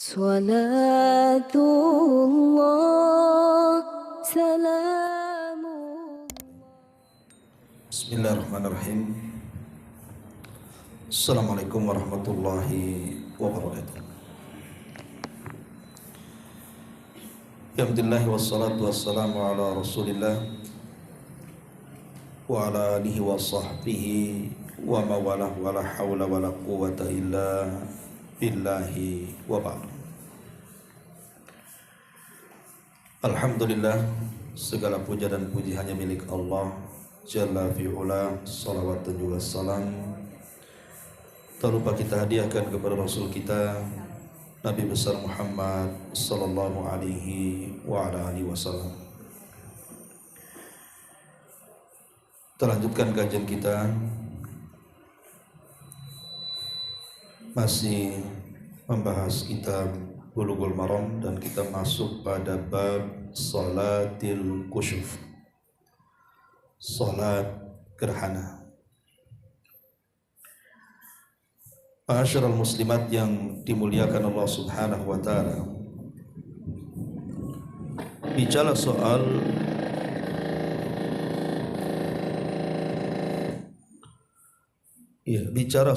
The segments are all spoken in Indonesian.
Salatullah, salamullah. Bismillahirrahmanirrahim. Assalamualaikum warahmatullahi wabarakatuh. Alhamdulillah wassalatu wassalamu ala rasulillah wa ala alihi wa sahbihi wa mawalah wa la hawla wa la quwata illa billahi wa ba'd. Alhamdulillah, segala puja dan puji hanya milik Allah Jalla fi'ula. Salawat dan juga salam tak lupa kita hadiahkan kepada Rasul kita Nabi besar Muhammad sallallahu alaihi wa ala alihi wasallam. Kita lanjutkan kajian kita, masih membahas kitab Bulughul Maram, dan kita masuk pada bab salatil kusyuf, salat gerhana. Ma'asyiral muslimat yang dimuliakan Allah Subhanahu wa taala, bicara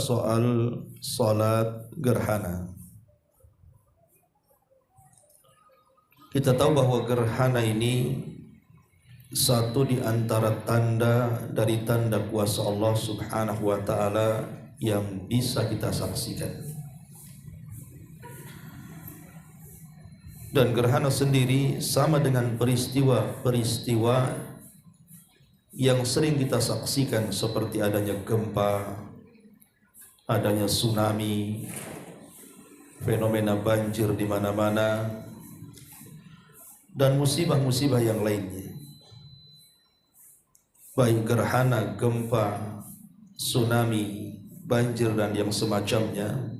soal salat gerhana. Kita tahu bahwa gerhana ini satu di antara tanda dari tanda kuasa Allah Subhanahu wa taala yang bisa kita saksikan. Dan gerhana sendiri sama dengan peristiwa-peristiwa yang sering kita saksikan, seperti adanya gempa, adanya tsunami, fenomena banjir di mana-mana, dan musibah-musibah yang lainnya. Baik gerhana, gempa, tsunami, banjir dan yang semacamnya,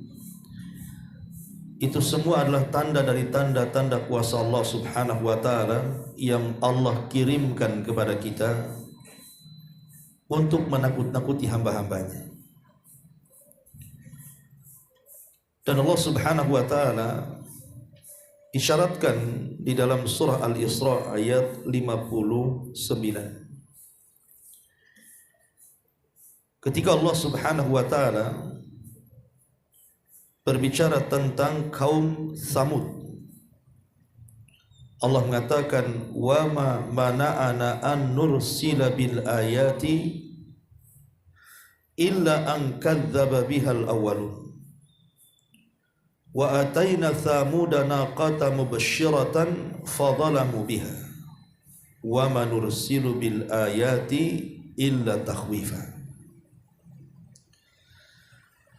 itu semua adalah tanda dari tanda-tanda kuasa Allah Subhanahu wa taala yang Allah kirimkan kepada kita untuk menakut-nakuti hamba-hambanya. Dan Allah Subhanahu wa taala isyaratkan di dalam surah Al-Isra ayat 59, ketika Allah Subhanahu wa taala berbicara tentang kaum Tsamud. Allah mengatakan, wa ma mana'ana an nursila bil ayati illa an kadzdzaba bihal awwalun wa atayna thamuda naqata mubashshiratan fadhalamu biha wa ma nursilu bil ayati illa takhwifa.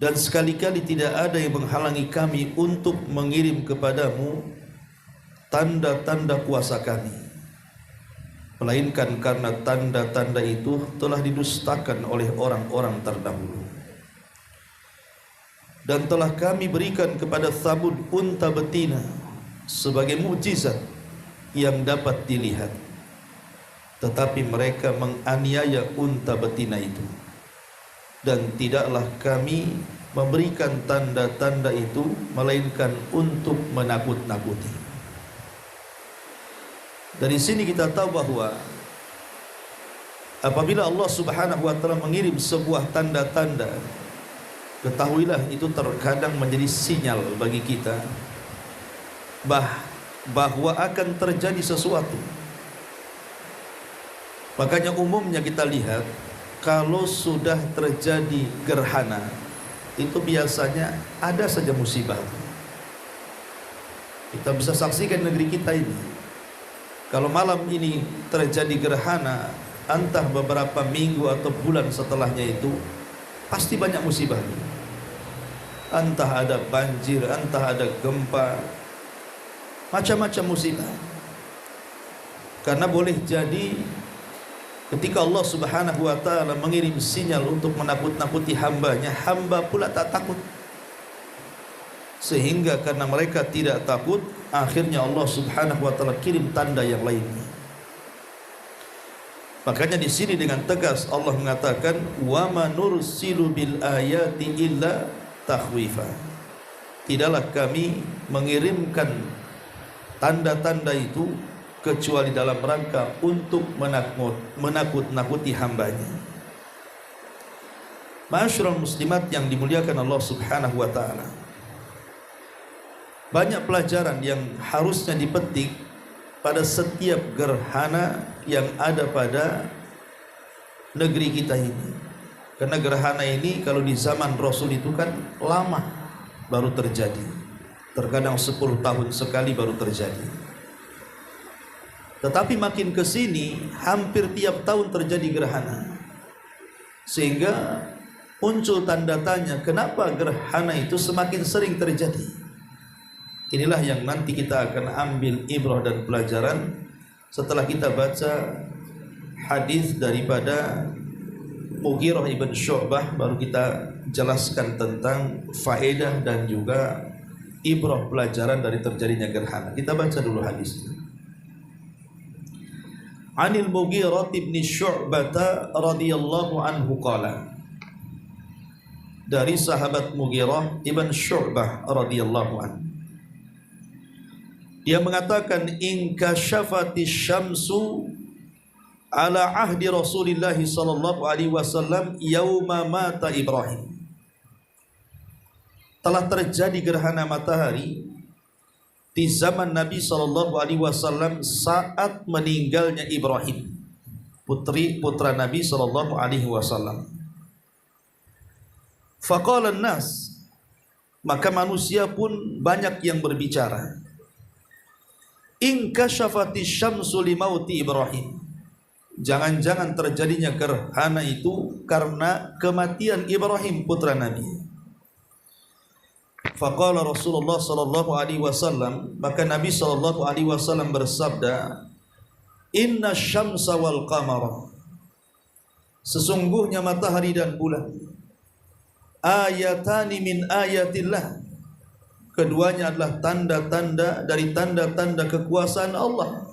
Dan sekali-kali tidak ada yang menghalangi kami untuk mengirim kepadamu tanda-tanda kuasa kami, melainkan karena tanda-tanda itu telah didustakan oleh orang-orang terdahulu. Dan telah kami berikan kepada Tsamud unta betina sebagai mukjizat yang dapat dilihat, tetapi mereka menganiaya unta betina itu, dan tidaklah kami memberikan tanda-tanda itu melainkan untuk menakut-nakuti. Dari sini kita tahu bahwa apabila Allah Subhanahu wa taala mengirim sebuah tanda-tanda, ketahuilah itu terkadang menjadi sinyal bagi kita bahwa akan terjadi sesuatu. Makanya umumnya kita lihat, kalau sudah terjadi gerhana, itu biasanya ada saja musibah. Kita bisa saksikan negeri kita ini. Kalau malam ini terjadi gerhana, entah beberapa minggu atau bulan setelahnya itu pasti banyak musibah. Entah ada banjir, entah ada gempa, macam-macam musibah. Karena boleh jadi ketika Allah Subhanahu wa taala mengirim sinyal untuk menakut-nakuti hambanya, hamba pula tak takut. Sehingga karena mereka tidak takut, akhirnya Allah Subhanahu wa taala kirim tanda yang lainnya. Makanya di sini dengan tegas Allah mengatakan, wa ma nursilu bil ayati illa takhwifa. tidaklah kami mengirimkan tanda-tanda itu kecuali dalam rangka untuk menakut-nakuti hambanya. Ma'asyiral muslimat yang dimuliakan Allah Subhanahu wa taala, banyak pelajaran yang harusnya dipetik pada setiap gerhana yang ada pada negeri kita ini. Karena gerhana ini kalau di zaman Rasul itu kan lama baru terjadi, terkadang 10 tahun sekali baru terjadi. Tetapi makin ke sini hampir tiap tahun terjadi gerhana, sehingga muncul tanda tanya, kenapa gerhana itu semakin sering terjadi? Inilah yang nanti kita akan ambil ibrah dan pelajaran setelah kita baca hadis daripada Mughirah ibn Syu'bah, baru kita jelaskan tentang faedah dan juga ibrah pelajaran dari terjadinya gerhana. Kita baca dulu hadisnya. Anil Mughirah ibn Syu'bah radhiyallahu anhu qala, dari sahabat Mughirah ibn Syu'bah radhiyallahu anhu, dia mengatakan, in kashafatis syamsu ala ahdi Rasulillah sallallahu alaihi wasallam yauma mata Ibrahim. Telah terjadi gerhana matahari di zaman Nabi sallallahu alaihi wasallam saat meninggalnya Ibrahim, putra Nabi sallallahu alaihi wasallam. Faqala an-nas, maka manusia pun banyak yang berbicara, in kashafatis syamsu li mauti Ibrahim, jangan-jangan terjadinya gerhana itu karena kematian Ibrahim putra Nabi. Faqala Rasulullah sallallahu alaihi wasallam, maka Nabi sallallahu alaihi wasallam bersabda, inna syamsa wal qamara, sesungguhnya matahari dan bulan, ayatani min ayatillah, keduanya adalah tanda-tanda dari tanda-tanda kekuasaan Allah.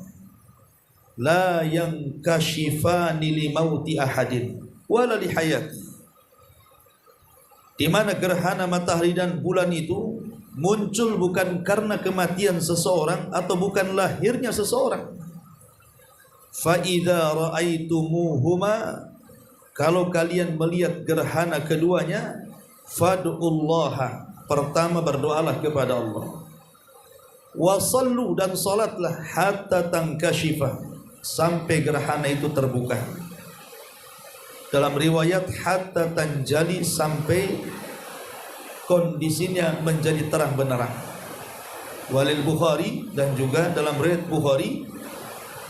La yankashifani li mauti ahadin wala li hayati, di mana gerhana matahari dan bulan itu muncul bukan karena kematian seseorang atau bukan lahirnya seseorang. Fa idza ra'aitumuhuma, kalau kalian melihat gerhana keduanya, fad'ullaha, pertama berdoalah kepada Allah, wa sallu, dan salatlah, hatta tankashifa, sampai gerhana itu terbuka. Dalam riwayat hatta tanjali, sampai kondisinya menjadi terang benderang. Walil Bukhari, dan juga dalam riwayat Bukhari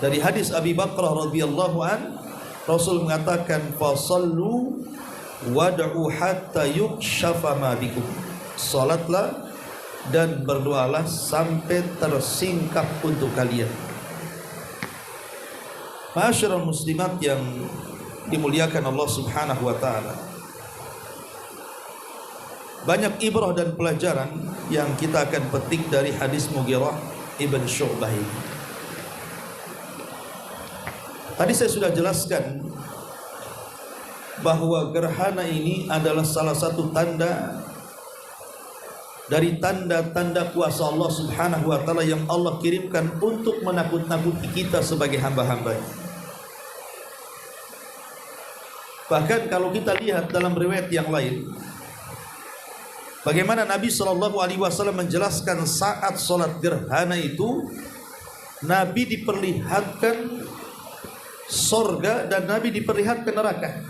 dari hadis Abi Bakrah radhiyallahu an, Rasul mengatakan, fasallu wad'u hatta yukshafa ma bikum, salatlah dan berdoalah sampai tersingkap untuk kalian. Ma'asyiral muslimat yang dimuliakan Allah Subhanahu wa taala, banyak ibrah dan pelajaran yang kita akan petik dari hadis Mughirah ibn Syu'bah ini. Tadi saya sudah jelaskan bahwa gerhana ini adalah salah satu tanda dari tanda-tanda kuasa Allah Subhanahu wa taala yang Allah kirimkan untuk menakut-nakuti kita sebagai hamba-hambanya. Bahkan kalau kita lihat dalam riwayat yang lain, bagaimana Nabi SAW menjelaskan saat sholat gerhana itu, Nabi diperlihatkan sorga dan Nabi diperlihatkan neraka.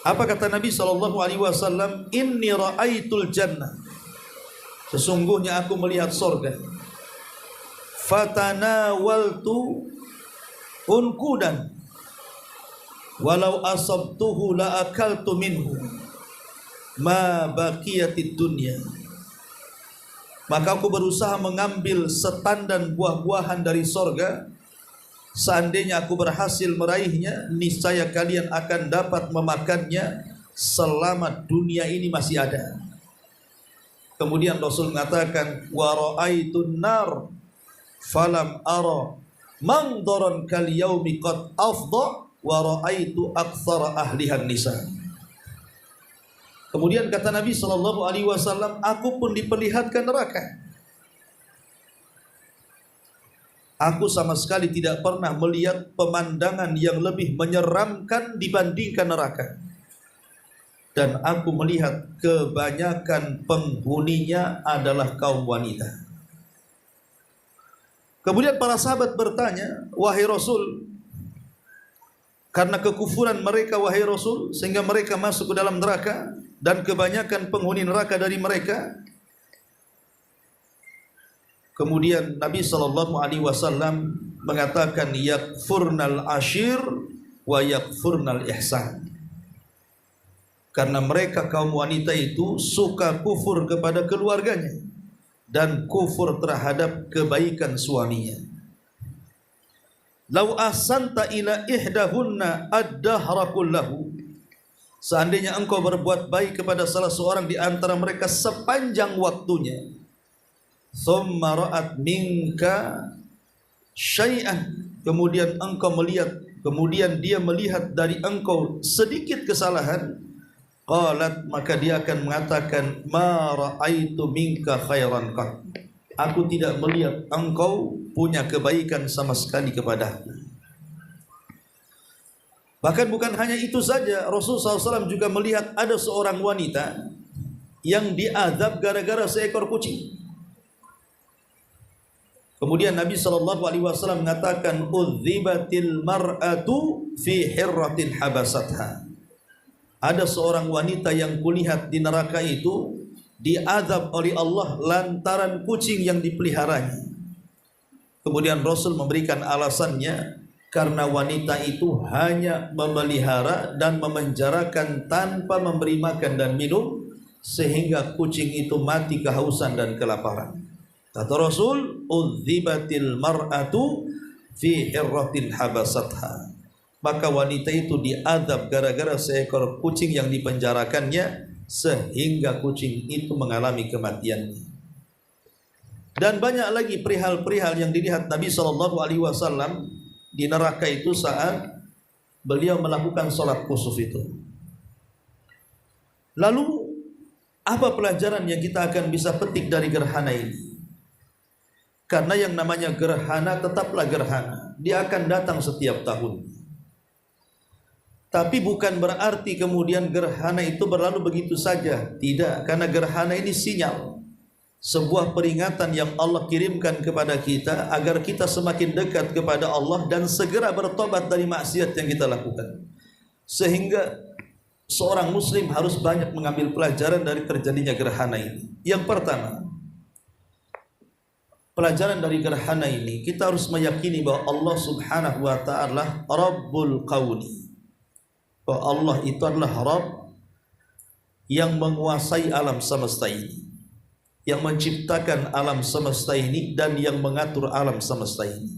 Apa kata Nabi SAW? Inni ra'aitul jannah, sesungguhnya aku melihat sorga. Fatanawaltu unkudan, walau asabtuhu la akaltu minhu ma baqiyatid dunya, maka aku berusaha mengambil setandan buah-buahan dari sorga. Seandainya aku berhasil meraihnya, niscaya kalian akan dapat memakannya selama dunia ini masih ada. Kemudian Rasul mengatakan, wa ra'aitun nar falam ara mangdaran kal yaumi qad afdha wa ra'aitu aktsara ahlihan nisa. Kemudian kata Nabi SAW, aku pun diperlihatkan neraka. Aku sama sekali tidak pernah melihat pemandangan yang lebih menyeramkan dibandingkan neraka. Dan aku melihat kebanyakan penghuninya adalah kaum wanita. Kemudian para sahabat bertanya, wahai Rasul, karena kekufuran mereka wahai Rasul, sehingga mereka masuk ke dalam neraka, dan kebanyakan penghuni neraka dari mereka. Kemudian Nabi SAW mengatakan, yakfurnal ashir wa yakfurnal ihsan. Karena mereka kaum wanita itu suka kufur kepada keluarganya dan kufur terhadap kebaikan suaminya. Lau ahsanta ila ihdahunna ad-dahra kullahu. Seandainya engkau berbuat baik kepada salah seorang di antara mereka sepanjang waktunya, thumma ra'at minka syai'an, kemudian engkau melihat, kemudian dia melihat dari engkau sedikit kesalahan, qalat, maka dia akan mengatakan, ma ra'aitu minka khairan qat. Aku tidak melihat engkau punya kebaikan sama sekali kepadaku. Bahkan bukan hanya itu saja, Rasulullah SAW juga melihat ada seorang wanita yang diazab gara-gara seekor kucing. Kemudian Nabi SAW mengatakan, udzibatil mar'atu fi hirratin habasatha. Ada seorang wanita yang kulihat di neraka itu diazab oleh Allah lantaran kucing yang dipeliharanya. Kemudian Rasul memberikan alasannya, karena wanita itu hanya memelihara dan memenjarakan tanpa memberi makan dan minum, sehingga kucing itu mati kehausan dan kelaparan. Kata Rasul, udzibatil mar'atu fi hirratin habasatha. Maka wanita itu diazab gara-gara seekor kucing yang dipenjarakannya, sehingga kucing itu mengalami kematiannya. Dan banyak lagi perihal-perihal yang dilihat Nabi SAW di neraka itu saat beliau melakukan sholat khusuf itu. Lalu apa pelajaran yang kita akan bisa petik dari gerhana ini? Karena yang namanya gerhana tetaplah gerhana, dia akan datang setiap tahun. Tapi bukan berarti kemudian gerhana itu berlalu begitu saja. Tidak, karena gerhana ini sinyal, sebuah peringatan yang Allah kirimkan kepada kita agar kita semakin dekat kepada Allah dan segera bertobat dari maksiat yang kita lakukan. Sehingga seorang muslim harus banyak mengambil pelajaran dari terjadinya gerhana ini. Yang pertama, pelajaran dari gerhana ini, kita harus meyakini bahwa Allah Subhanahu wa ta'ala Rabbul Qawni, bahwa Allah itu adalah Rabb yang menguasai alam semesta ini, yang menciptakan alam semesta ini dan yang mengatur alam semesta ini.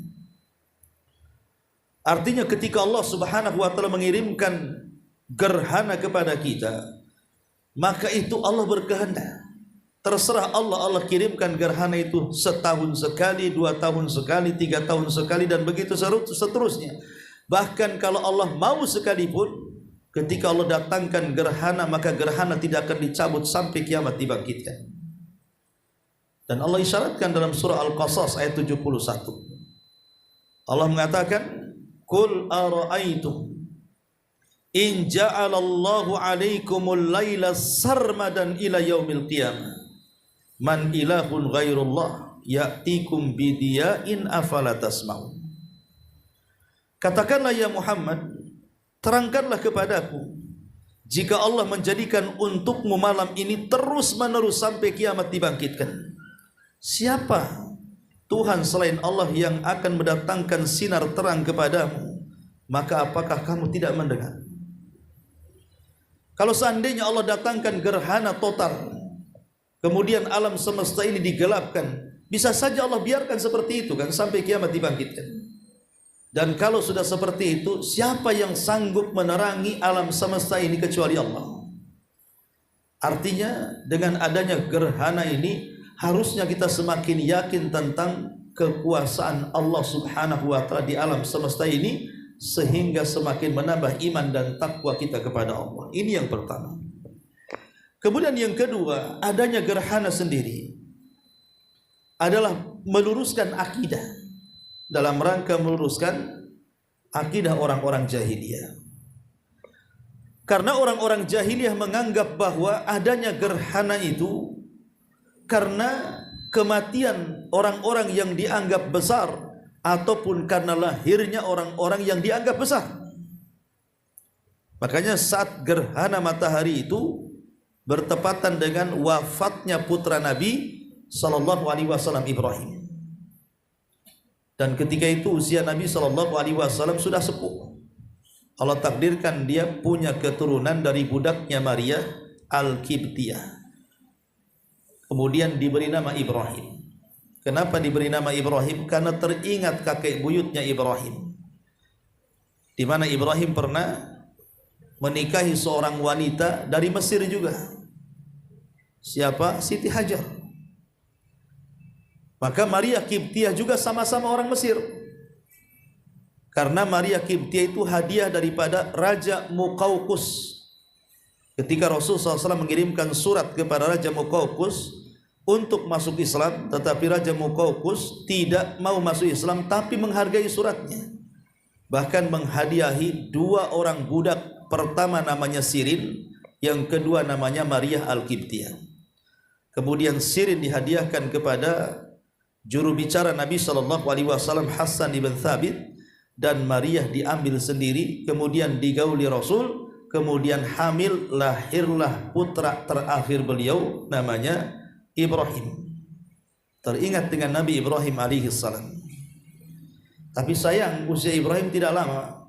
Artinya ketika Allah Subhanahu wa ta'ala mengirimkan gerhana kepada kita, maka itu Allah berkehendak. Terserah Allah, Allah kirimkan gerhana itu setahun sekali, 2 tahun sekali, 3 tahun sekali, dan begitu seterusnya. Bahkan kalau Allah mau sekalipun, ketika Allah datangkan gerhana, maka gerhana tidak akan dicabut sampai kiamat dibangkitkan. Dan Allah isyaratkan dalam surah Al-Qasas ayat 71. Allah mengatakan, Qul ara'aytum in ja'alallahu 'alaikumul laila sarmadan ila yaumil qiyamah man ilahun ghairullah ya'tikum bidiya'in afala tasma'un. Katakanlah ya Muhammad, terangkanlah kepadaku, jika Allah menjadikan untukmu malam ini terus-menerus sampai kiamat dibangkitkan, siapa Tuhan selain Allah yang akan mendatangkan sinar terang kepadamu? Maka apakah kamu tidak mendengar? Kalau seandainya Allah datangkan gerhana total, kemudian alam semesta ini digelapkan, bisa saja Allah biarkan seperti itu kan sampai kiamat dibangkitkan. Dan kalau sudah seperti itu, siapa yang sanggup menerangi alam semesta ini kecuali Allah? Artinya dengan adanya gerhana ini, harusnya kita semakin yakin tentang kekuasaan Allah Subhanahu wa ta'ala di alam semesta ini, sehingga semakin menambah iman dan takwa kita kepada Allah. Ini yang pertama. Kemudian yang kedua, adanya gerhana sendiri adalah meluruskan akidah, dalam rangka meluruskan akidah orang-orang jahiliyah. Karena orang-orang jahiliyah menganggap bahwa adanya gerhana itu karena kematian orang-orang yang dianggap besar ataupun karena lahirnya orang-orang yang dianggap besar. Makanya saat gerhana matahari itu bertepatan dengan wafatnya putra Nabi sallallahu alaihi wasallam Ibrahim. Dan ketika itu usia Nabi sallallahu alaihi wasallam sudah sepuh. Allah takdirkan dia punya keturunan dari budaknya Maria Al-Qibtiyah. Kemudian diberi nama Ibrahim. Kenapa diberi nama Ibrahim? Karena teringat kakek buyutnya Ibrahim, di mana Ibrahim pernah menikahi seorang wanita dari Mesir juga. Siapa? Siti Hajar. Maka Maria Qibtiyah juga sama-sama orang Mesir. Karena Maria Qibtiyah itu hadiah daripada Raja Muqawqus. Ketika Rasulullah SAW mengirimkan surat kepada Raja Muqawqus untuk masuk Islam, tetapi Raja Muqawqus tidak mau masuk Islam tapi menghargai suratnya. Bahkan menghadiahi dua orang budak, pertama namanya Sirin, yang kedua namanya Maria Al-Qibtiyah. Kemudian Sirin dihadiahkan kepada juru bicara Nabi SAW Hasan ibn Thabit, dan Maria diambil sendiri, kemudian digauli Rasul, kemudian hamil, lahirlah putra terakhir beliau namanya Ibrahim. Teringat dengan Nabi Ibrahim alaihi salam. Tapi sayang usia Ibrahim tidak lama,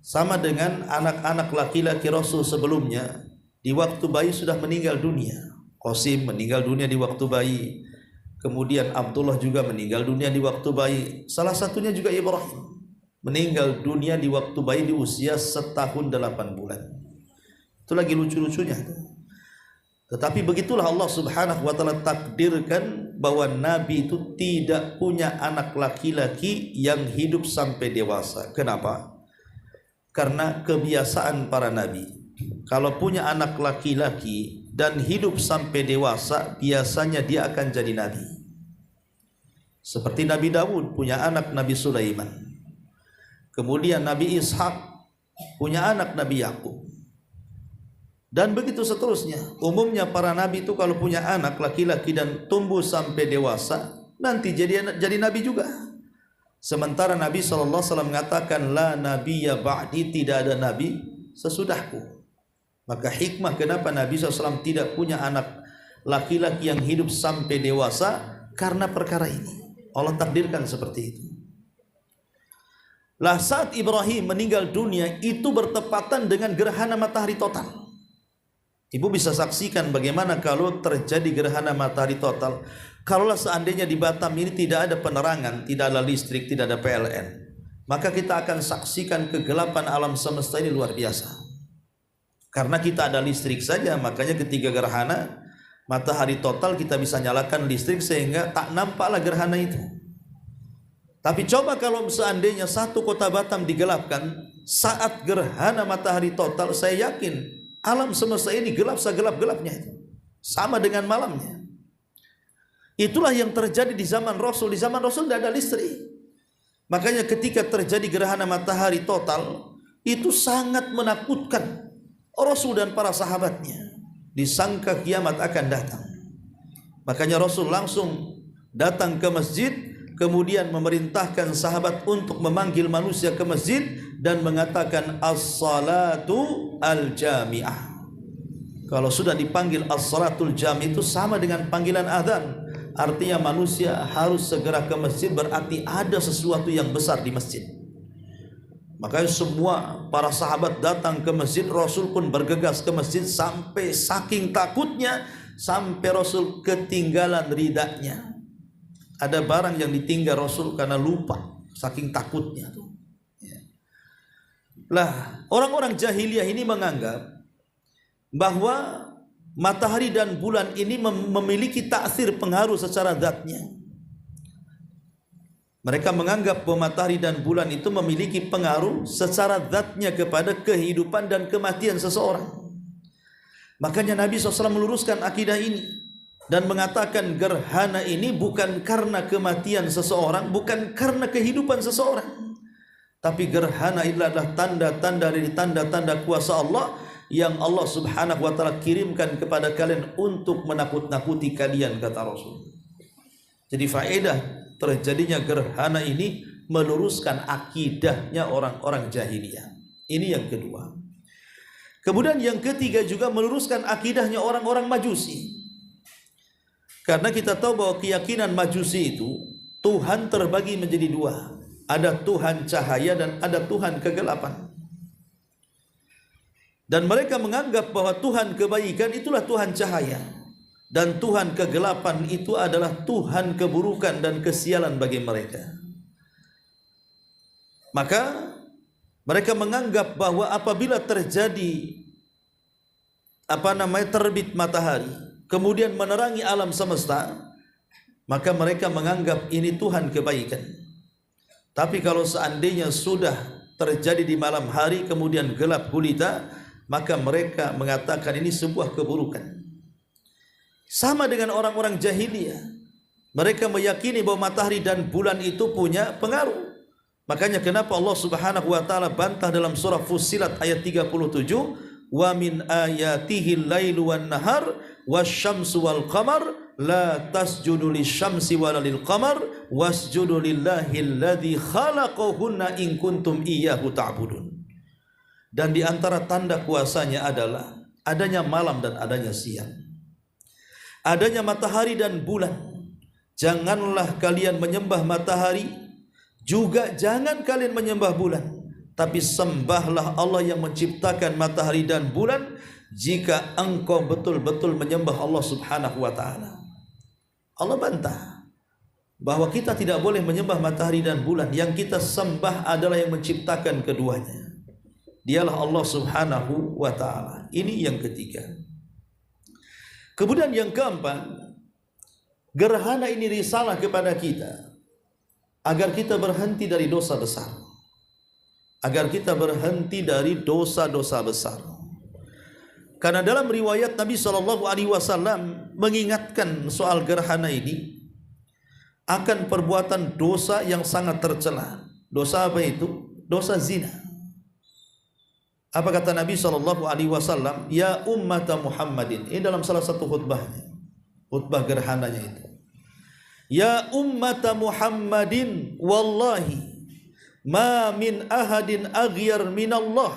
sama dengan anak-anak laki-laki Rasul sebelumnya. Di waktu bayi sudah meninggal dunia. Qasim meninggal dunia di waktu bayi, kemudian Abdullah juga meninggal dunia di waktu bayi. Salah satunya juga Ibrahim meninggal dunia di waktu bayi di usia 1 tahun 8 bulan. Itu lagi lucu-lucunya. Tetapi begitulah Allah Subhanahu wa taala takdirkan bahwa Nabi itu tidak punya anak laki-laki yang hidup sampai dewasa. Kenapa? Karena kebiasaan para nabi, kalau punya anak laki-laki dan hidup sampai dewasa, biasanya dia akan jadi nabi. Seperti Nabi Dawud punya anak Nabi Sulaiman. Kemudian Nabi Ishak punya anak Nabi Yakub. Dan begitu seterusnya. Umumnya para nabi itu kalau punya anak laki-laki dan tumbuh sampai dewasa, nanti jadi nabi juga. Sementara Nabi SAW mengatakan, la nabiyya ba'di, tidak ada nabi sesudahku. Maka hikmah kenapa Nabi SAW tidak punya anak laki-laki yang hidup sampai dewasa, karena perkara ini. Allah takdirkan seperti itu. Lah saat Ibrahim meninggal dunia itu bertepatan dengan gerhana matahari total. Ibu bisa saksikan bagaimana kalau terjadi gerhana matahari total. Kalaulah seandainya di Batam ini tidak ada penerangan, tidak ada listrik, tidak ada PLN, maka kita akan saksikan kegelapan alam semesta ini luar biasa. Karena kita ada listrik saja, makanya ketika gerhana matahari total kita bisa nyalakan listrik sehingga tak nampaklah gerhana itu. Tapi coba kalau seandainya satu kota Batam digelapkan saat gerhana matahari total, saya yakin alam semesta ini gelap segelap-gelapnya itu. Sama dengan malamnya. Itulah yang terjadi di zaman Rasul. Di zaman Rasul tidak ada listrik. Makanya ketika terjadi gerhana matahari total, itu sangat menakutkan Rasul dan para sahabatnya. Disangka kiamat akan datang. Makanya Rasul langsung datang ke masjid, kemudian memerintahkan sahabat untuk memanggil manusia ke masjid dan mengatakan as-salatu al-jami'ah. Kalau sudah dipanggil as-salatul jami' itu sama dengan panggilan azan. Artinya manusia harus segera ke masjid, berarti ada sesuatu yang besar di masjid. Makanya semua para sahabat datang ke masjid, Rasul pun bergegas ke masjid sampai saking takutnya sampai Rasul ketinggalan ridanya. Ada barang yang ditinggal Rasul karena lupa, saking takutnya tuh. Lah, orang-orang jahiliyah ini menganggap bahwa matahari dan bulan ini memiliki taksir, pengaruh secara zatnya. Mereka menganggap bahwa matahari dan bulan itu memiliki pengaruh secara zatnya kepada kehidupan dan kematian seseorang. Makanya Nabi SAW meluruskan akidah ini dan mengatakan gerhana ini bukan karena kematian seseorang, bukan karena kehidupan seseorang, tapi gerhana adalah tanda-tanda dari tanda-tanda kuasa Allah yang Allah Subhanahu wa taala kirimkan kepada kalian untuk menakut-nakuti kalian, kata Rasul. Jadi faedah terjadinya gerhana ini meluruskan akidahnya orang-orang jahiliyah. Ini yang kedua. Kemudian yang ketiga juga meluruskan akidahnya orang-orang Majusi. Karena kita tahu bahwa keyakinan Majusi itu Tuhan terbagi menjadi dua. Ada Tuhan cahaya dan ada Tuhan kegelapan. Dan mereka menganggap bahwa Tuhan kebaikan itulah Tuhan cahaya, dan Tuhan kegelapan itu adalah Tuhan keburukan dan kesialan bagi mereka. Maka mereka menganggap bahwa apabila terjadi terbit matahari kemudian menerangi alam semesta, maka mereka menganggap ini Tuhan kebaikan. Tapi kalau seandainya sudah terjadi di malam hari kemudian gelap gulita, maka mereka mengatakan ini sebuah keburukan. Sama dengan orang-orang jahiliyah, mereka meyakini bahwa matahari dan bulan itu punya pengaruh. Makanya kenapa Allah Subhanahu wa taala bantah dalam surah Fussilat ayat 37, wa min ayatihi lailu wan nahar wasyamsu wal qamar la tasjudu lisyamsi wala lil qamar wasjudu lillahi alladzi khalaqahunna in kuntum iyyahu ta'budun. Dan di antara tanda kuasanya adalah adanya malam dan adanya siang, adanya matahari dan bulan. Janganlah kalian menyembah matahari, juga jangan kalian menyembah bulan, tapi sembahlah Allah yang menciptakan matahari dan bulan jika engkau betul-betul menyembah Allah Subhanahu wa taala. Allah bantah bahwa kita tidak boleh menyembah matahari dan bulan, yang kita sembah adalah yang menciptakan keduanya. Dialah Allah Subhanahu wa taala. Ini yang ketiga. Kemudian yang keempat, gerhana ini risalah kepada kita agar kita berhenti dari dosa besar. Agar kita berhenti dari dosa-dosa besar. Karena dalam riwayat Nabi SAW mengingatkan soal gerhana ini akan perbuatan dosa yang sangat tercela. Dosa apa itu? Dosa zina. Apa kata Nabi SAW? Ya ummata Muhammadin. Ini dalam salah satu khutbahnya, khutbah gerhananya itu. Ya ummata Muhammadin, wallahi ma min ahadin aghyar minallah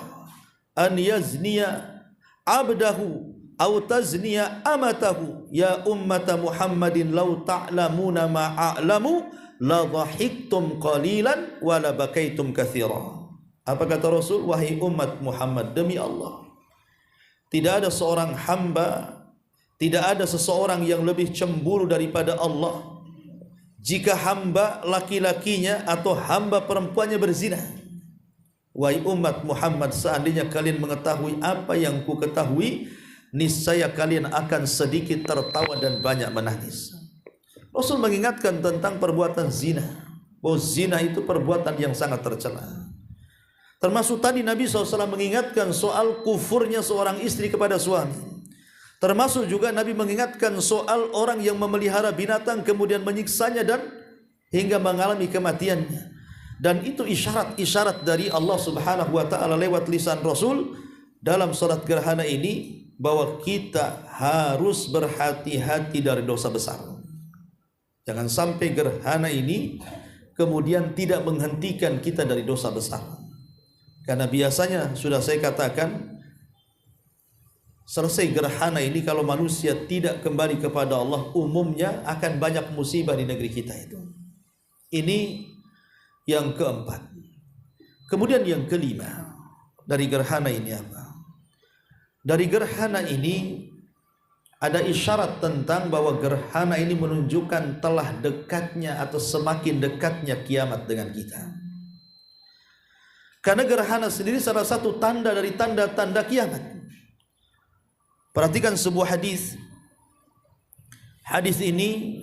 an yazniya abdahu aw tazniya amatahu. Ya ummata Muhammadin law ta'lamuna ma a'lamu la dhahiktum qalilan wa la bakaitum katsira. Apa kata Rasul? Wahai umat Muhammad, demi Allah, tidak ada seorang hamba, tidak ada seseorang yang lebih cemburu daripada Allah jika hamba laki-lakinya atau hamba perempuannya berzina. Wahai umat Muhammad, seandainya kalian mengetahui apa yang ku ketahui, niscaya kalian akan sedikit tertawa dan banyak menangis. Rasul mengingatkan tentang perbuatan zina, bahwa zina itu perbuatan yang sangat tercela. Termasuk tadi Nabi SAW mengingatkan soal kufurnya seorang istri kepada suami. Termasuk juga Nabi mengingatkan soal orang yang memelihara binatang kemudian menyiksanya dan hingga mengalami kematiannya. Dan itu isyarat-isyarat dari Allah Subhanahu wa taala lewat lisan Rasul dalam salat gerhana ini, bahwa kita harus berhati-hati dari dosa besar. Jangan sampai gerhana ini kemudian tidak menghentikan kita dari dosa besar. Karena biasanya sudah saya katakan, selesai gerhana ini kalau manusia tidak kembali kepada Allah, umumnya akan banyak musibah di negeri kita itu. Ini yang keempat. Kemudian yang kelima dari gerhana ini apa? Dari gerhana ini ada isyarat tentang bahwa gerhana ini menunjukkan telah dekatnya atau semakin dekatnya kiamat dengan kita. Karena gerhana sendiri salah satu tanda dari tanda-tanda kiamat. Perhatikan sebuah hadis. Hadis ini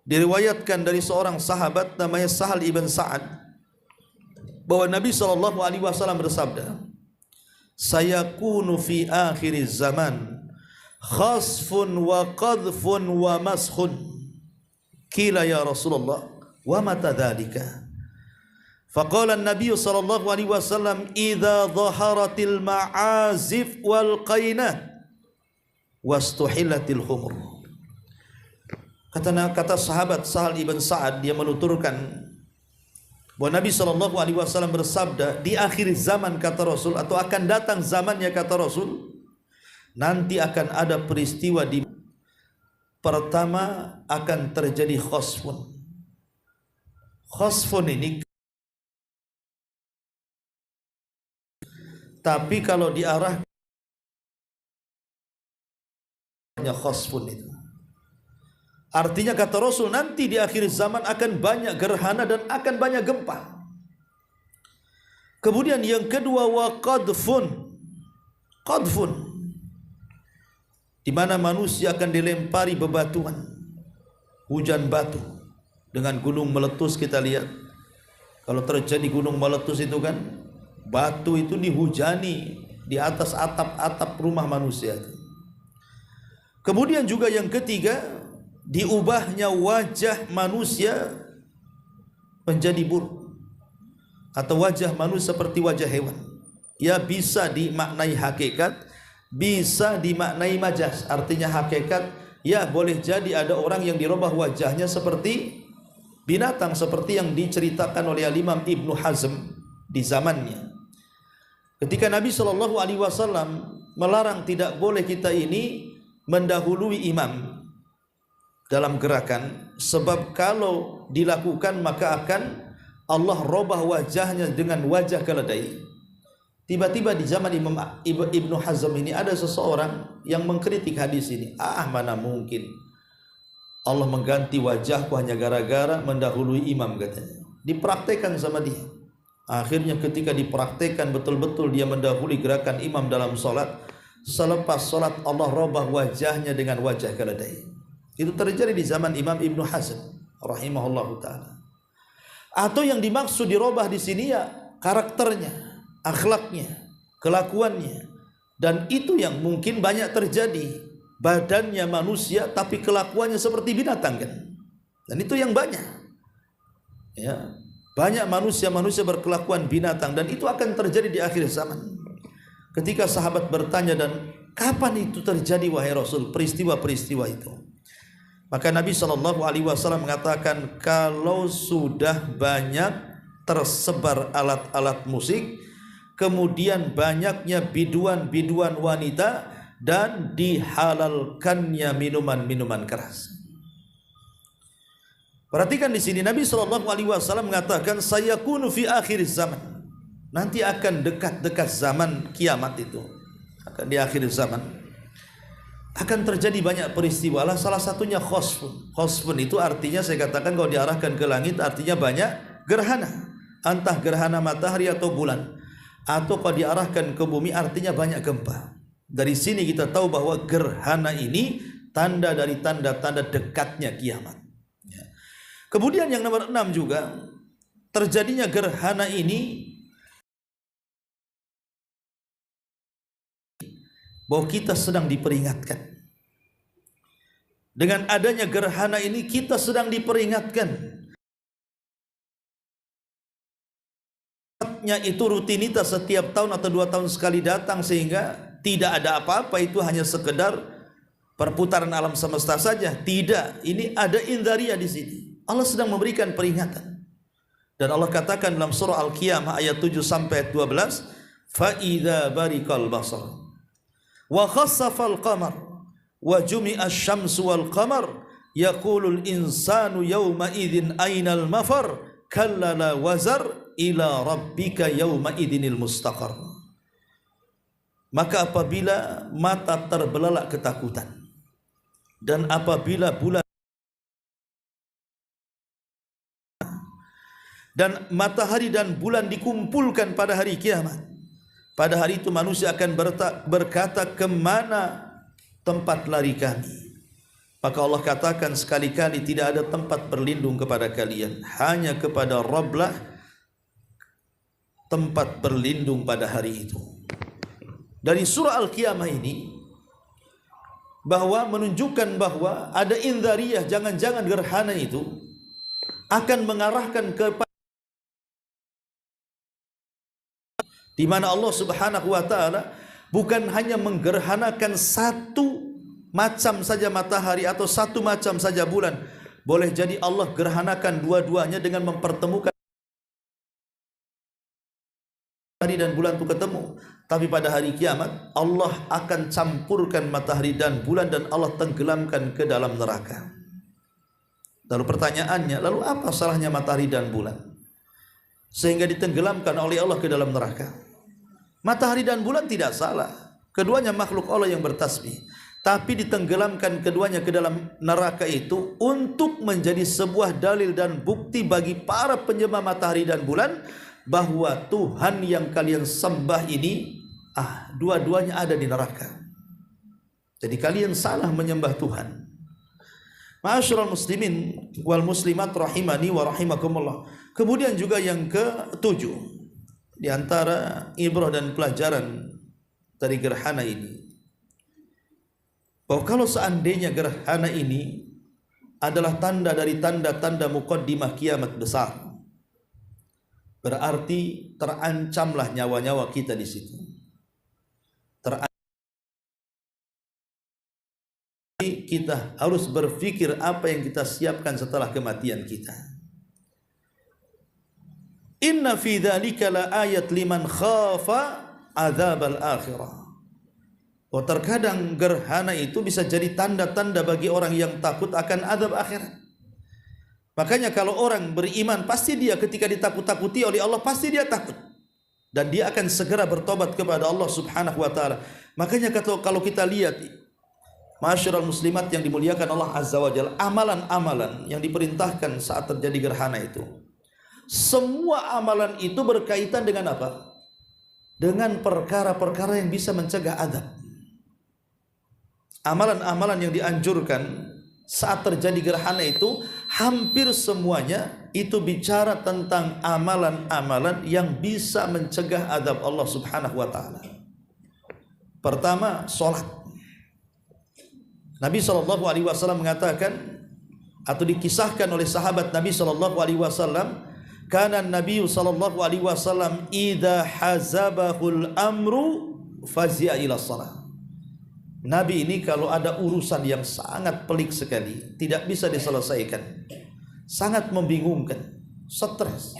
diriwayatkan dari seorang sahabat namanya Sahal ibn Sa'ad, bahwa Nabi SAW bersabda, sayakunu fi akhir zaman khasfun wa qadhfun wa maskhun. Qila ya Rasulullah wa mata dzalika? Faqala an-nabiy sallallahu alaihi wasallam idza dhaharatil ma'azif wal qainah wastuhillatil khumur. Kata sahabat Sahal ibn Sa'ad, dia menuturkan bahwa Nabi sallallahu alaihi wasallam bersabda, di akhir zaman kata Rasul, atau akan datang zamannya kata Rasul, nanti akan ada peristiwa di pertama akan terjadi khasfun. Khasfun ini, tapi kalau diarahkannya khasfun itu, artinya kata Rasul nanti di akhir zaman akan banyak gerhana dan akan banyak gempa. Kemudian yang kedua wa qadfun. Qadfun, di mana manusia akan dilempari bebatuan, hujan batu dengan gunung meletus. Kita lihat kalau terjadi gunung meletus itu kan, batu itu dihujani di atas atap-atap rumah manusia. Kemudian juga yang ketiga, diubahnya wajah manusia menjadi buruk, atau wajah manusia seperti wajah hewan. Ya, bisa dimaknai hakikat, bisa dimaknai majaz. Artinya hakikat, ya boleh jadi ada orang yang dirubah wajahnya seperti binatang, seperti yang diceritakan oleh Imam Ibnu Hazm di zamannya. Ketika Nabi Shallallahu Alaihi Wasallam melarang tidak boleh kita ini mendahului imam dalam gerakan, sebab kalau dilakukan maka akan Allah robah wajahnya dengan wajah keledai. Tiba-tiba di zaman Imam Ibnu Hazm ini ada seseorang yang mengkritik hadis ini. Mana mungkin Allah mengganti wajahku hanya gara-gara mendahului imam, katanya. Dipraktekkan sama dia. Akhirnya ketika dipraktekkan betul-betul dia mendahului gerakan imam dalam sholat, selepas sholat Allah robah wajahnya dengan wajah keledai. Itu terjadi di zaman Imam Ibnu Hazm rahimahullahu taala. Atau yang dimaksud dirobah di sini ya karakternya, akhlaknya, kelakuannya. Dan itu yang mungkin banyak terjadi. Badannya manusia tapi kelakuannya seperti binatang kan. Dan itu yang banyak. Ya, banyak manusia berkelakuan binatang, dan itu akan terjadi di akhir zaman. Ketika sahabat bertanya, dan kapan itu terjadi wahai Rasul, peristiwa-peristiwa itu? Maka Nabi Shallallahu Alaihi Wasallam mengatakan, kalau sudah banyak tersebar alat-alat musik, kemudian banyaknya biduan-biduan wanita, dan dihalalkannya minuman-minuman keras. Perhatikan di sini Nabi Shallallahu Alaihi Wasallam mengatakan, sayakunu fi akhir zaman. Nanti akan dekat-dekat zaman kiamat itu, akan di akhir zaman akan terjadi banyak peristiwa. Salah satunya khosfun. Khosfun itu artinya, saya katakan kalau diarahkan ke langit artinya banyak gerhana, entah gerhana matahari atau bulan, atau kalau diarahkan ke bumi artinya banyak gempa. Dari sini kita tahu bahwa gerhana ini tanda dari tanda-tanda dekatnya kiamat. Kemudian yang nomor 6 juga, terjadinya gerhana ini bahwa kita sedang diperingatkan. Dengan adanya gerhana ini kita sedang diperingatkan. Itu rutinitas setiap tahun atau 2 tahun sekali datang, sehingga tidak ada apa-apa, itu hanya sekedar perputaran alam semesta saja. Tidak, ini ada indharia di sini. Allah sedang memberikan peringatan. Dan Allah katakan dalam surah Al-Qiyamah ayat 7 sampai 12, fa idza barikal basar wa khassafal qamar wa jumi'asy syamsu wal qamar yaqulul insanu yawma idzin ainal mafar kalla la wazar ila rabbika yawma idzinil mustaqar. Maka apabila mata terbelalak ketakutan, dan apabila bulan dan matahari dan bulan dikumpulkan pada hari kiamat, pada hari itu manusia akan berkata, kemana tempat lari kami? Maka Allah katakan, sekali-kali tidak ada tempat berlindung kepada kalian, hanya kepada Rabblah tempat berlindung pada hari itu. dari surah Al-Qiyamah ini bahwa menunjukkan bahwa ada indhariyah, jangan-jangan gerhana itu akan mengarahkan kepada di mana Allah Subhanahu wa taala bukan hanya menggerhanakan satu macam saja matahari atau satu macam saja bulan. Boleh jadi Allah gerhanakan dua-duanya dengan mempertemukan matahari dan bulan itu ketemu. Tapi pada hari kiamat Allah akan campurkan matahari dan bulan dan Allah tenggelamkan ke dalam neraka. Lalu pertanyaannya, lalu apa salahnya matahari dan bulan sehingga ditenggelamkan oleh Allah ke dalam neraka? Matahari dan bulan tidak salah, keduanya makhluk Allah yang bertasbih, tapi ditenggelamkan keduanya ke dalam neraka itu untuk menjadi sebuah dalil dan bukti bagi para penyembah matahari dan bulan bahwa Tuhan yang kalian sembah ini dua-duanya ada di neraka. Jadi kalian salah menyembah Tuhan. Ma'asyiral muslimin wal muslimat rahimani wa rahimakumullah. Kemudian juga yang ke-7 di antara ibrah dan pelajaran dari gerhana ini, bahwa kalau seandainya gerhana ini adalah tanda dari tanda-tanda muqaddimah kiamat besar, berarti terancamlah nyawa-nyawa kita di situ. Kita harus berpikir apa yang kita siapkan setelah kematian kita. Inna fi dzalika la ayat liman khafa adzabal akhirah. Oh, terkadang gerhana itu bisa jadi tanda-tanda bagi orang yang takut akan azab akhirat. Makanya kalau orang beriman, pasti dia ketika ditakut-takuti oleh Allah, pasti dia takut. Dan dia akan segera bertobat kepada Allah Subhanahu wa ta'ala. Makanya kalau kita lihat, ma'asyiral muslimat yang dimuliakan Allah Azza wa Jalla, amalan-amalan yang diperintahkan saat terjadi gerhana itu, semua amalan itu berkaitan dengan apa? Dengan perkara-perkara yang bisa mencegah azab. Amalan-amalan yang dianjurkan saat terjadi gerhana itu hampir semuanya itu bicara tentang amalan-amalan yang bisa mencegah azab Allah Subhanahu wa taala. Pertama, salat. Nabi SAW mengatakan atau dikisahkan oleh sahabat Nabi SAW, kana Nabi SAW idza hazabahul amru fazi'a ila shalah. Nabi ini kalau ada urusan yang sangat pelik sekali, tidak bisa diselesaikan, sangat membingungkan, stres,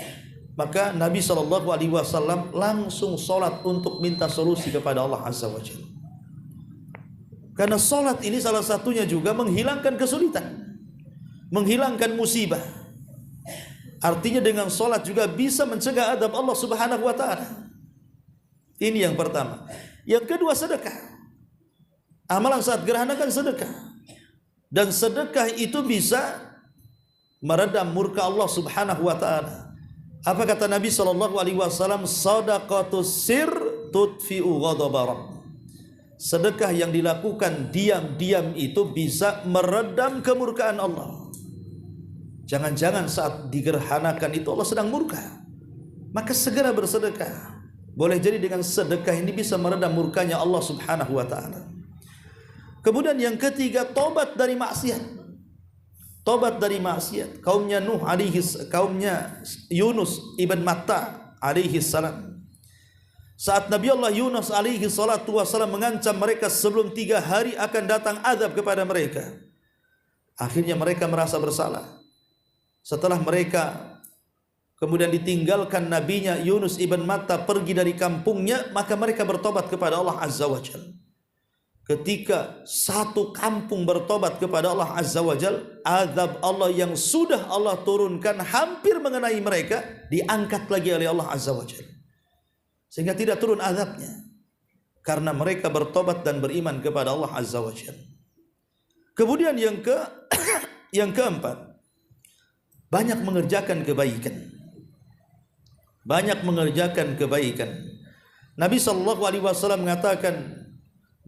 maka Nabi SAW langsung sholat untuk minta solusi kepada Allah Azza wa Jalla. Karena sholat ini salah satunya juga menghilangkan kesulitan, menghilangkan musibah. Artinya dengan sholat juga bisa mencegah adab Allah Subhanahu wa ta'ala. Ini yang pertama. Yang kedua, sedekah. Amalan saat gerhana kan sedekah, dan sedekah itu bisa meredam murka Allah Subhanahu wa ta'ala. Apa kata Nabi SAW? Sadaqatus sir tudfi'u ghadaba rabb. Sedekah yang dilakukan diam-diam itu bisa meredam kemurkaan Allah. Jangan-jangan saat digerhanakan itu Allah sedang murka, maka segera bersedekah. Boleh jadi dengan sedekah ini bisa meredam murkanya Allah Subhanahu wa ta'ala. Kemudian yang ketiga, tobat dari maksiat. Tobat dari maksiat. Kaumnya Yunus ibn Matta alaihi salam. Saat Nabi Allah Yunus alaihi salatu wasalam mengancam mereka sebelum 3 hari akan datang azab kepada mereka, akhirnya mereka merasa bersalah. Setelah mereka kemudian ditinggalkan nabinya Yunus ibn Matta pergi dari kampungnya, maka mereka bertobat kepada Allah Azza wa Jalla. Ketika satu kampung bertobat kepada Allah Azza wa Jal, azab Allah yang sudah Allah turunkan hampir mengenai mereka diangkat lagi oleh Allah Azza wa Jal, sehingga tidak turun azabnya, karena mereka bertobat dan beriman kepada Allah Azza wa Jal. Kemudian yang keempat, banyak mengerjakan kebaikan. Banyak mengerjakan kebaikan. Nabi SAW mengatakan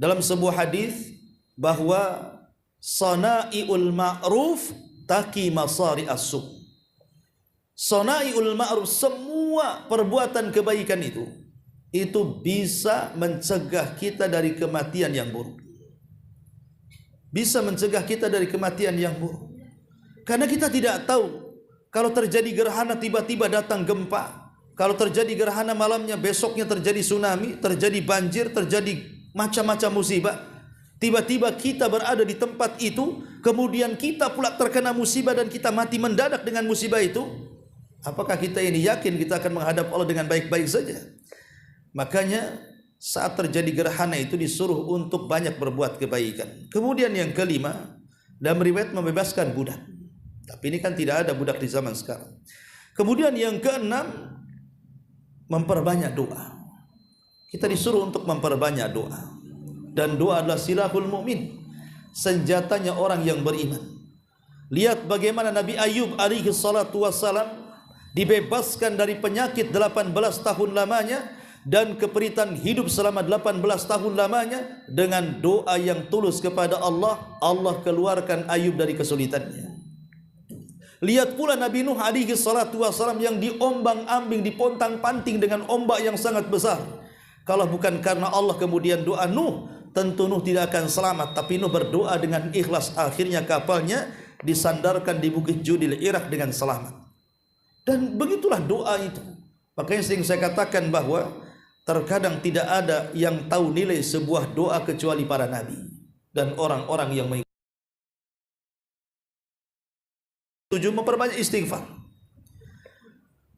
dalam sebuah hadis bahwa sana'iul ma'ruf taqi masari as-su. Sana'iul ma'ruf, semua perbuatan kebaikan itu itu bisa mencegah kita dari kematian yang buruk. Bisa mencegah kita dari kematian yang buruk. Karena kita tidak tahu kalau terjadi gerhana tiba-tiba datang gempa. Kalau terjadi gerhana malamnya besoknya terjadi tsunami, terjadi banjir, terjadi macam-macam musibah. Tiba-tiba kita berada di tempat itu, kemudian kita pula terkena musibah dan kita mati mendadak dengan musibah itu. Apakah kita ini yakin kita akan menghadap Allah dengan baik-baik saja? Makanya saat terjadi gerhana itu disuruh untuk banyak berbuat kebaikan. Kemudian yang kelima, dalam riwayat membebaskan budak. Tapi ini kan tidak ada budak di zaman sekarang. Kemudian yang keenam, memperbanyak doa. Kita disuruh untuk memperbanyak doa. Dan doa adalah silahul mu'min, senjatanya orang yang beriman. Lihat bagaimana Nabi Ayub alaihi salatu wassalam dibebaskan dari penyakit 18 tahun lamanya dan keperitan hidup selama 18 tahun lamanya. Dengan doa yang tulus kepada Allah, Allah keluarkan Ayub dari kesulitannya. Lihat pula Nabi Nuh alaihi salatu wassalam yang diombang-ambing, dipontang-panting dengan ombak yang sangat besar. Kalau bukan karena Allah kemudian doa Nuh, tentu Nuh tidak akan selamat. Tapi Nuh berdoa dengan ikhlas, akhirnya kapalnya disandarkan di Bukit Judil Irak dengan selamat. Dan begitulah doa itu. Makanya sering saya katakan bahwa terkadang tidak ada yang tahu nilai sebuah doa kecuali para nabi dan orang-orang yang mengikuti. 7. Memperbanyak istighfar.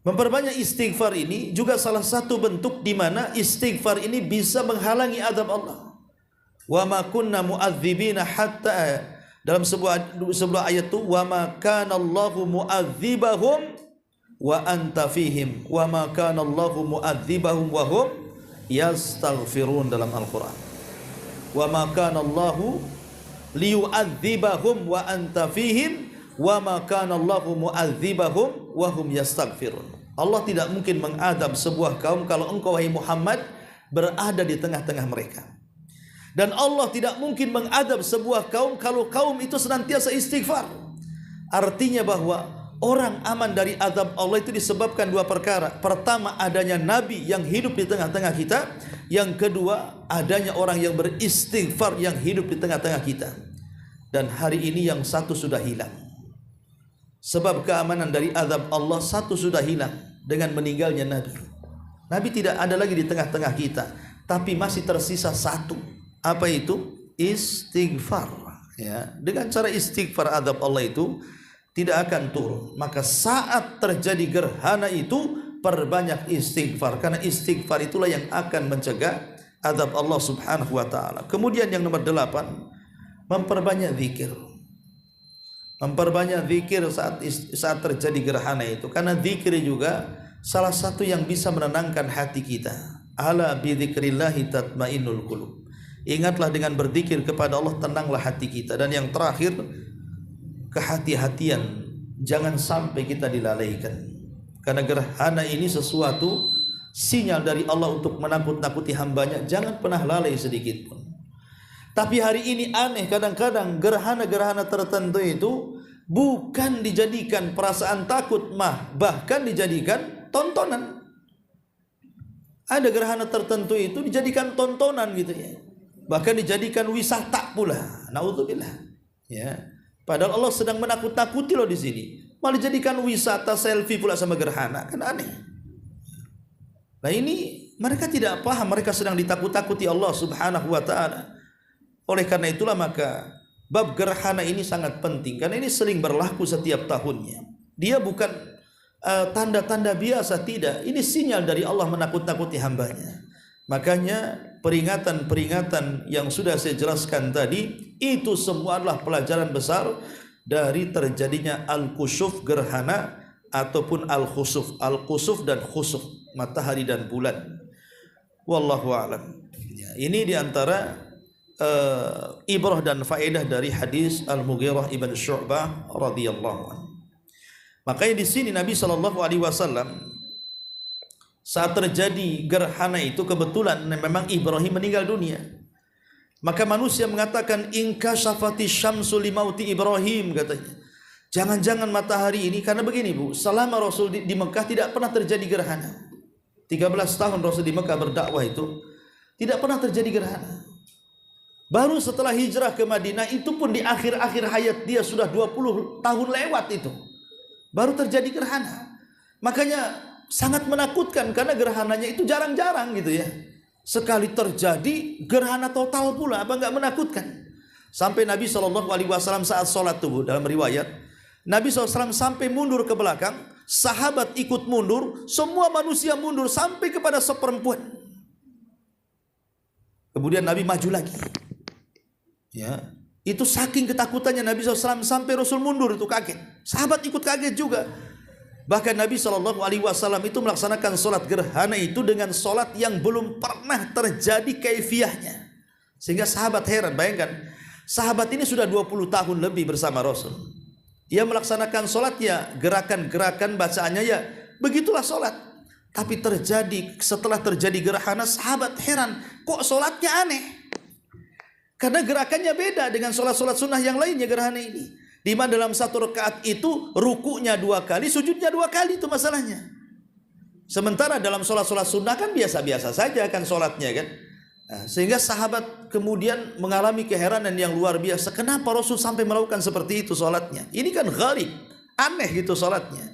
Memperbanyak istighfar ini juga salah satu bentuk di mana istighfar ini bisa menghalangi azab Allah. Wa ma kunna mu'adzibina hatta, dalam sebuah ayat itu, wa ma kana Allahu mu'adzibahum wa anta fihim wa ma kana Allahu mu'adzibahum wa hum yastaghfirun, dalam Al-Qur'an. Wa ma kana Allahu liyu'adzibahum wa anta fihim wa ma kana Allahu mu'adzibahum wa hum yastaghfirun. Allah tidak mungkin mengadab sebuah kaum kalau engkau wahai Muhammad berada di tengah-tengah mereka. Dan Allah tidak mungkin mengadab sebuah kaum kalau kaum itu senantiasa istighfar. Artinya bahwa orang aman dari azab Allah itu disebabkan dua perkara. Pertama, adanya nabi yang hidup di tengah-tengah kita. Yang kedua, adanya orang yang beristighfar yang hidup di tengah-tengah kita. Dan hari ini yang satu sudah hilang. Sebab keamanan dari azab Allah satu sudah hilang dengan meninggalnya Nabi. Nabi tidak ada lagi di tengah-tengah kita, tapi masih tersisa satu. Apa itu? Istighfar. Ya, dengan cara istighfar azab Allah itu tidak akan turun. Maka saat terjadi gerhana itu perbanyak istighfar, karena istighfar itulah yang akan mencegah azab Allah Subhanahu wa taala. Kemudian yang nomor 8, memperbanyak zikir. Memperbanyak zikir saat terjadi gerhana itu, karena zikir juga salah satu yang bisa menenangkan hati kita. Ala bi dzikrillahi tatmainnul qulub. Ingatlah dengan berzikir kepada Allah tenanglah hati kita. Dan yang terakhir, kehati-hatian, jangan sampai kita dilalaikan. Karena gerhana ini sesuatu sinyal dari Allah untuk menakut-nakuti hambanya. Jangan pernah lalai sedikit pun. Tapi hari ini aneh, kadang-kadang gerhana-gerhana tertentu itu bukan dijadikan perasaan takut, bahkan dijadikan tontonan. Ada gerhana tertentu itu dijadikan tontonan gitu ya. Bahkan dijadikan wisata pula. Naudzubillah. Ya. Padahal Allah sedang menakut-nakuti loh di sini. Malah dijadikan wisata selfie pula sama gerhana. Kan aneh. Nah ini mereka tidak paham, mereka sedang ditakut-takuti Allah Subhanahu wa taala. Oleh karena itulah maka bab gerhana ini sangat penting, karena ini sering berlaku setiap tahunnya. Dia bukan tanda-tanda biasa, tidak. Ini sinyal dari Allah menakut-nakuti hambanya. Makanya peringatan-peringatan yang sudah saya jelaskan tadi, itu semua adalah pelajaran besar dari terjadinya al-kusuf gerhana ataupun al-khusuf. Al-kusuf dan khusuf, matahari dan bulan. Wallahu a'lam. Ini diantara ibrah dan faedah dari hadis Al-Mughirah ibn Syu'bah radhiyallahu anhu. Makanya di sini Nabi SAW saat terjadi gerhana itu, kebetulan memang Ibrahim meninggal dunia. Maka manusia mengatakan inkashafati syamsu limauti Ibrahim, katanya. Jangan-jangan matahari ini, karena begini Bu, selama Rasul di Mekah tidak pernah terjadi gerhana. 13 tahun Rasul di Mekah berdakwah itu tidak pernah terjadi gerhana. Baru setelah hijrah ke Madinah, itu pun di akhir-akhir hayat dia, sudah 20 tahun lewat itu, baru terjadi gerhana. Makanya sangat menakutkan karena gerhananya itu jarang-jarang gitu ya. Sekali terjadi gerhana total pula, apa enggak menakutkan? Sampai Nabi SAW saat sholat tubuh, dalam riwayat Nabi SAW sampai mundur ke belakang, sahabat ikut mundur, semua manusia mundur sampai kepada seperempuan. Kemudian Nabi maju lagi. Ya, itu saking ketakutannya Nabi SAW sampai Rasul mundur itu kaget. Sahabat ikut kaget juga. Bahkan Nabi SAW itu melaksanakan sholat gerhana itu dengan sholat yang belum pernah terjadi kaifiyahnya. Sehingga sahabat heran. Bayangkan, sahabat ini sudah 20 tahun lebih bersama Rasul. Ia melaksanakan sholatnya, gerakan-gerakan bacaannya ya begitulah sholat. Tapi setelah terjadi gerhana, sahabat heran, kok sholatnya aneh? Karena gerakannya beda dengan sholat-sholat sunnah yang lainnya gerhana ini. Di mana dalam satu rakaat itu rukunya 2 kali, sujudnya 2 kali, itu masalahnya. Sementara dalam sholat-sholat sunnah kan biasa-biasa saja kan sholatnya kan. Nah, sehingga sahabat kemudian mengalami keheranan yang luar biasa. Kenapa Rasul sampai melakukan seperti itu sholatnya? Ini kan gharib, aneh gitu sholatnya.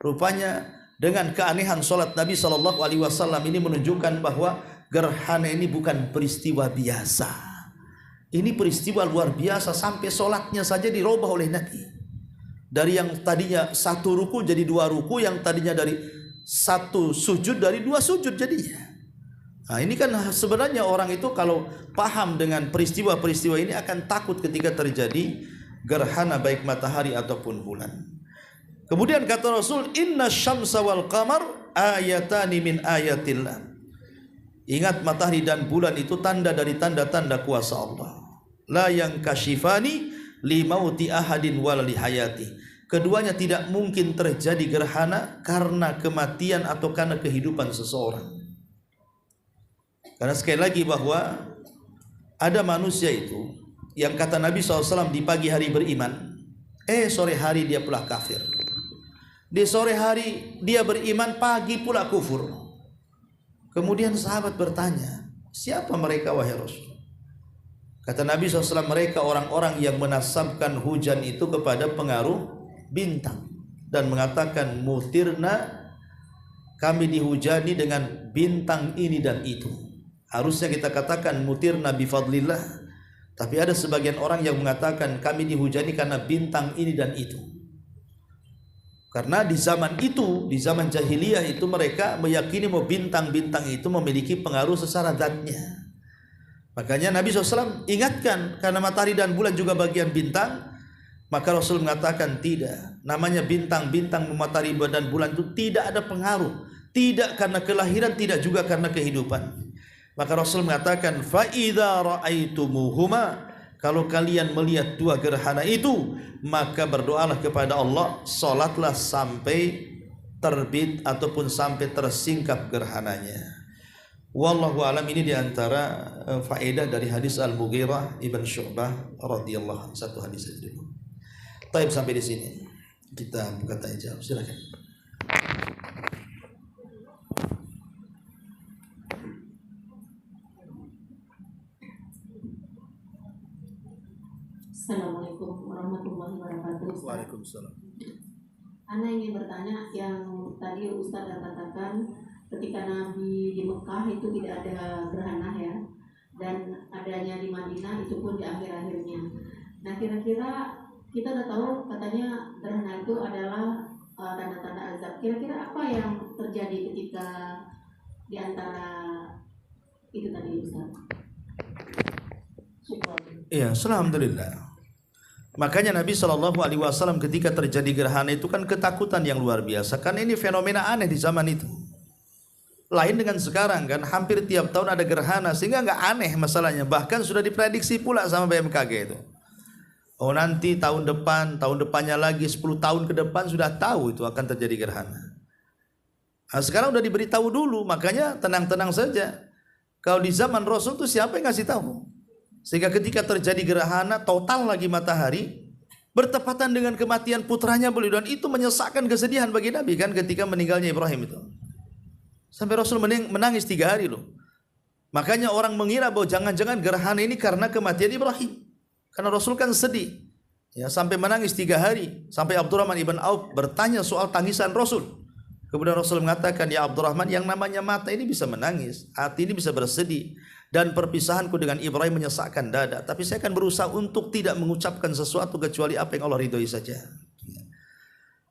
Rupanya dengan keanehan sholat Nabi SAW ini menunjukkan bahwa gerhana ini bukan peristiwa biasa. Ini peristiwa luar biasa, sampai sholatnya saja dirubah oleh Nabi. Dari yang tadinya 1 ruku jadi 2 ruku, yang tadinya dari 1 sujud dari 2 sujud jadinya. Nah, ini kan sebenarnya orang itu kalau paham dengan peristiwa-peristiwa ini akan takut ketika terjadi gerhana baik matahari ataupun bulan. Kemudian kata Rasul, inna syamsa wal qamar ayatani min ayatillah. Ingat, matahari dan bulan itu tanda dari tanda-tanda kuasa Allah. La yang kashifani li mauti ahadin wala li hayati. Keduanya tidak mungkin terjadi gerhana karena kematian atau karena kehidupan seseorang. Karena sekali lagi bahwa ada manusia itu yang kata Nabi SAW di pagi hari beriman, sore hari dia pula kafir. Di sore hari dia beriman, pagi pula kufur. Kemudian sahabat bertanya, siapa mereka wahai Rasul? Kata Nabi SAW, mereka orang-orang yang menasabkan hujan itu kepada pengaruh bintang dan mengatakan mutirna, kami dihujani dengan bintang ini dan itu. Harusnya kita katakan mutirna bifadlillah, tapi ada sebagian orang yang mengatakan kami dihujani karena bintang ini dan itu. Karena di zaman itu, di zaman jahiliyah itu, mereka meyakini bahwa bintang-bintang itu memiliki pengaruh secara zatnya. Makanya Nabi SAW ingatkan, karena matahari dan bulan juga bagian bintang. Maka Rasul mengatakan tidak, namanya bintang-bintang, matahari dan bulan itu tidak ada pengaruh, tidak karena kelahiran, tidak juga karena kehidupan. Maka Rasul mengatakan, fa idza ra'aitumuhuma, kalau kalian melihat 2 gerhana itu, maka berdoalah kepada Allah, salatlah sampai terbit ataupun sampai tersingkap gerhananya. Wallahu alam. Ini diantara faedah dari hadis Al-Mughirah ibn Syu'bah radhiyallahu anhu. Satu hadis saja dulu. Taib, sampai di sini kita buka tanya jawab. Silakan. Assalamualaikum warahmatullahi wabarakatuh. Waalaikumsalam. Ana ingin bertanya, yang tadi Ustaz katakan ketika Nabi di Mekah itu tidak ada gerhana ya, dan adanya di Madinah itu pun di akhir-akhirnya. Nah, kira-kira kita udah tahu katanya gerhana itu adalah tanda-tanda azab. Kira-kira apa yang terjadi ketika di antara itu tadi Ustaz? Iya, alhamdulillah. Makanya Nabi SAW ketika terjadi gerhana itu kan ketakutan yang luar biasa. Kan ini fenomena aneh di zaman itu. Lain dengan sekarang kan, hampir tiap tahun ada gerhana, sehingga nggak aneh masalahnya. Bahkan sudah diprediksi pula sama BMKG itu. Oh, nanti tahun depannya lagi, 10 tahun ke depan sudah tahu itu akan terjadi gerhana. Nah, sekarang udah diberitahu dulu, makanya tenang-tenang saja. Kalau di zaman Rasul itu siapa yang ngasih tahu? Sehingga ketika terjadi gerhana total lagi matahari, bertepatan dengan kematian putranya beliau, dan itu menyesakkan kesedihan bagi Nabi kan ketika meninggalnya Ibrahim itu. Sampai Rasul menangis 3 hari loh. Makanya orang mengira bahwa jangan-jangan gerhana ini karena kematian Ibrahim. Karena Rasul kan sedih. Ya, sampai menangis 3 hari. Sampai Abdurrahman ibn Auf bertanya soal tangisan Rasul. Kemudian Rasul mengatakan, ya Abdurrahman, yang namanya mata ini bisa menangis, hati ini bisa bersedih, dan perpisahanku dengan Ibrahim menyesakkan dada. Tapi saya akan berusaha untuk tidak mengucapkan sesuatu kecuali apa yang Allah ridhoi saja.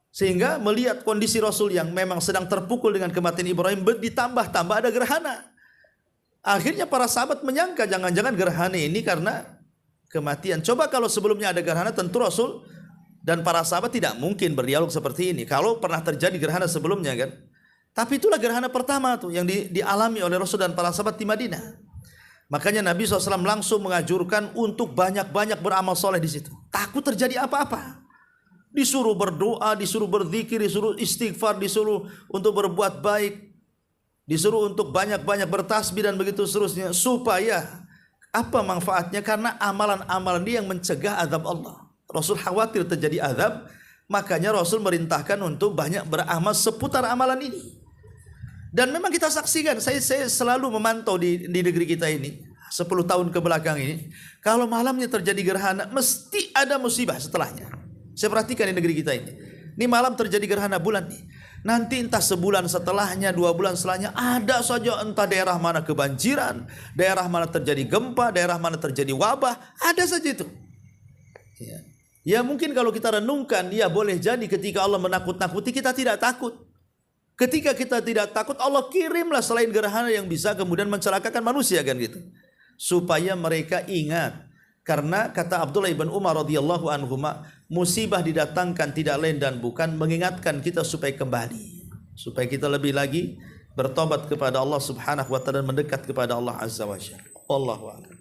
Sehingga melihat kondisi Rasul yang memang sedang terpukul dengan kematian Ibrahim, ditambah-tambah ada gerhana. Akhirnya para sahabat menyangka jangan-jangan gerhana ini karena kematian. Coba kalau sebelumnya ada gerhana, tentu Rasul dan para sahabat tidak mungkin berdialog seperti ini. Kalau pernah terjadi gerhana sebelumnya kan. Tapi itulah gerhana pertama tuh yang dialami oleh Rasul dan para sahabat di Madinah. Makanya Nabi SAW langsung menganjurkan untuk banyak-banyak beramal soleh di situ. Takut terjadi apa-apa. Disuruh berdoa, disuruh berzikir, disuruh istighfar, disuruh untuk berbuat baik, disuruh untuk banyak-banyak bertasbih dan begitu seterusnya. Supaya apa manfaatnya? Karena amalan-amalan ini yang mencegah azab Allah. Rasul khawatir terjadi azab, makanya Rasul merintahkan untuk banyak beramal seputar amalan ini. Dan memang kita saksikan, saya selalu memantau di negeri kita ini 10 tahun ke belakang ini, kalau malamnya terjadi gerhana mesti ada musibah setelahnya. Saya perhatikan di negeri kita ini. Ini malam terjadi gerhana bulan nih. Nanti entah sebulan setelahnya, 2 bulan setelahnya, ada saja entah daerah mana kebanjiran, daerah mana terjadi gempa, daerah mana terjadi wabah, ada saja itu. Ya mungkin kalau kita renungkan, ya boleh jadi ketika Allah menakut-nakuti kita tidak takut. Ketika kita tidak takut, Allah kirimlah selain gerhana yang bisa kemudian mencelakakan manusia kan gitu. Supaya mereka ingat. Karena kata Abdullah ibn Umar radhiyallahu anhuma, musibah didatangkan tidak lain dan bukan mengingatkan kita supaya kembali. Supaya kita lebih lagi bertobat kepada Allah subhanahu wa ta'ala dan mendekat kepada Allah azza wa jalla. Wallahu a'lam.